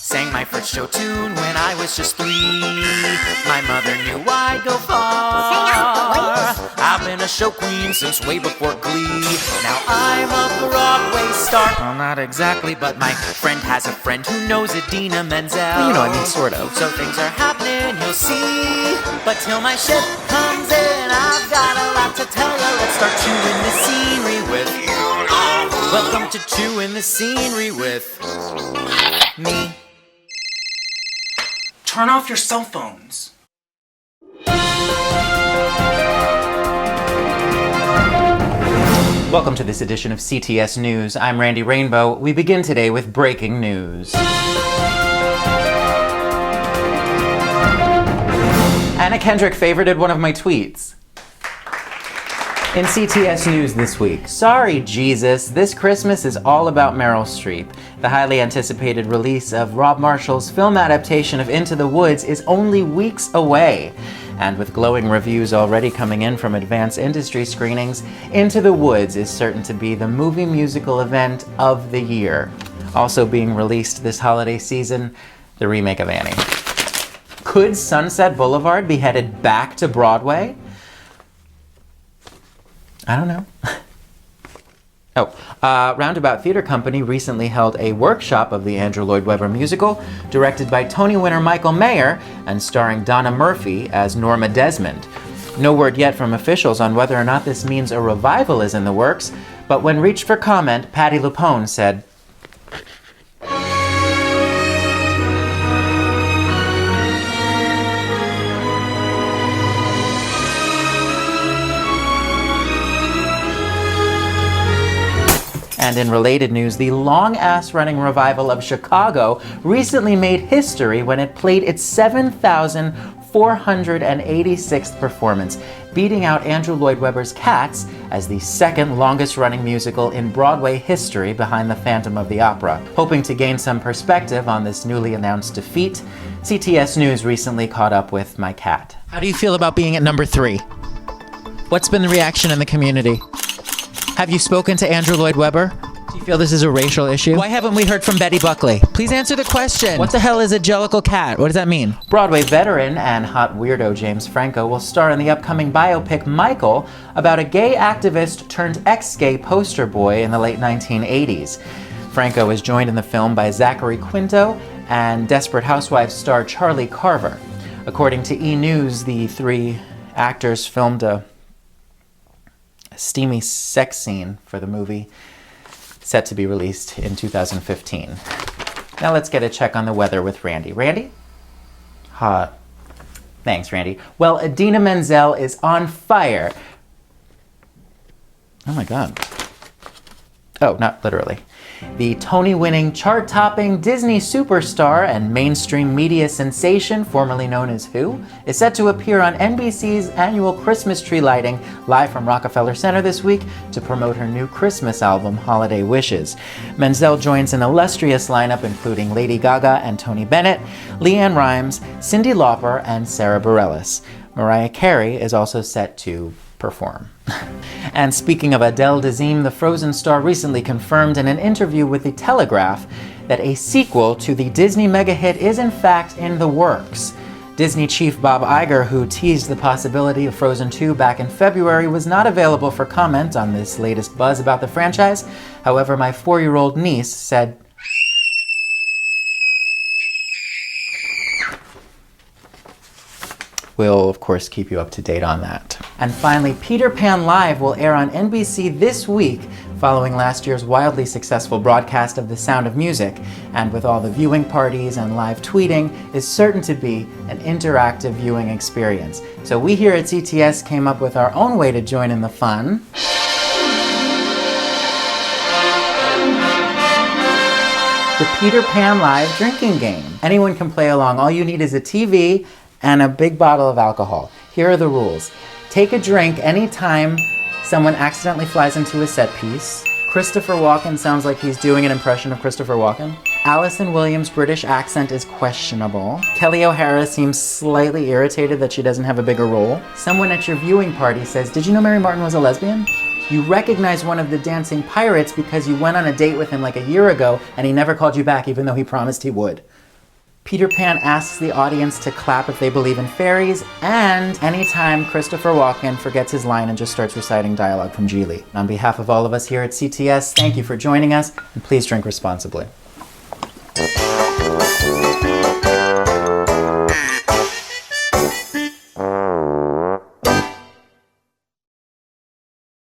Sang my first show tune when I was just 3. My mother knew I'd go far. I've been a show queen since way before Glee. Now I'm a Broadway star. Well, not exactly, but my friend has a friend who knows Idina Menzel. Well, you know, I mean, sort of. So things are happening, you'll see. But till my ship comes in, I've got a lot to tell you. Let's start chewing the scenery with... Welcome to Chewing the Scenery with... me. Turn off your cell phones. Welcome to this edition of CTS News. I'm Randy Rainbow. We begin today with breaking news. Anna Kendrick favorited one of my tweets. In CTS News this week, sorry Jesus, this Christmas is all about Meryl Streep. The highly anticipated release of Rob Marshall's film adaptation of Into the Woods is only weeks away. And with glowing reviews already coming in from advanced industry screenings, Into the Woods is certain to be the movie musical event of the year. Also being released this holiday season, the remake of Annie. Could Sunset Boulevard be headed back to Broadway? I don't know. Roundabout Theatre Company recently held a workshop of the Andrew Lloyd Webber musical, directed by Tony winner Michael Mayer and starring Donna Murphy as Norma Desmond. No word yet from officials on whether or not this means a revival is in the works, but when reached for comment, Patti LuPone said, And in related news, the long-ass running revival of Chicago recently made history when it played its 7,486th performance, beating out Andrew Lloyd Webber's Cats as the second longest running musical in Broadway history behind The Phantom of the Opera. Hoping to gain some perspective on this newly announced defeat, CTS News recently caught up with my cat. How do you feel about being at number 3? What's been the reaction in the community? Have you spoken to Andrew Lloyd Webber? Do you feel this is a racial issue? Why haven't we heard from Betty Buckley? Please answer the question. What the hell is a jellicle cat? What does that mean? Broadway veteran and hot weirdo James Franco will star in the upcoming biopic Michael about a gay activist turned ex-gay poster boy in the late 1980s. Franco is joined in the film by Zachary Quinto and Desperate Housewives star Charlie Carver. According to E! News, the 3 actors filmed a steamy sex scene for the movie, set to be released in 2015. Now let's get a check on the weather with Randy. Randy? Hot. Thanks, Randy. Well, Idina Menzel is on fire. Oh my God. Oh, not literally. The Tony-winning, chart-topping Disney superstar and mainstream media sensation, formerly known as Who, is set to appear on NBC's annual Christmas tree lighting live from Rockefeller Center this week to promote her new Christmas album, Holiday Wishes. Menzel joins an illustrious lineup including Lady Gaga and Tony Bennett, LeAnn Rimes, Cyndi Lauper, and Sarah Bareilles. Mariah Carey is also set to perform. And speaking of Adele Dazeem, the Frozen star recently confirmed in an interview with The Telegraph that a sequel to the Disney mega hit is in fact in the works. Disney chief Bob Iger, who teased the possibility of Frozen 2 back in February, was not available for comment on this latest buzz about the franchise. However, my 4-year-old niece said, we'll, of course, keep you up to date on that. And finally, Peter Pan Live will air on NBC this week, following last year's wildly successful broadcast of The Sound of Music, and with all the viewing parties and live tweeting, is certain to be an interactive viewing experience. So we here at CTS came up with our own way to join in the fun. The Peter Pan Live drinking game. Anyone can play along. All you need is a TV and a big bottle of alcohol. Here are the rules. Take a drink anytime someone accidentally flies into a set piece. Christopher Walken sounds like he's doing an impression of Christopher Walken. Allison Williams' British accent is questionable. Kelly O'Hara seems slightly irritated that she doesn't have a bigger role. Someone at your viewing party says, "Did you know Mary Martin was a lesbian?" You recognize one of the dancing pirates because you went on a date with him like a year ago and he never called you back even though he promised he would. Peter Pan asks the audience to clap if they believe in fairies, and anytime Christopher Walken forgets his line and just starts reciting dialogue from Geely. On behalf of all of us here at CTS, thank you for joining us, and please drink responsibly.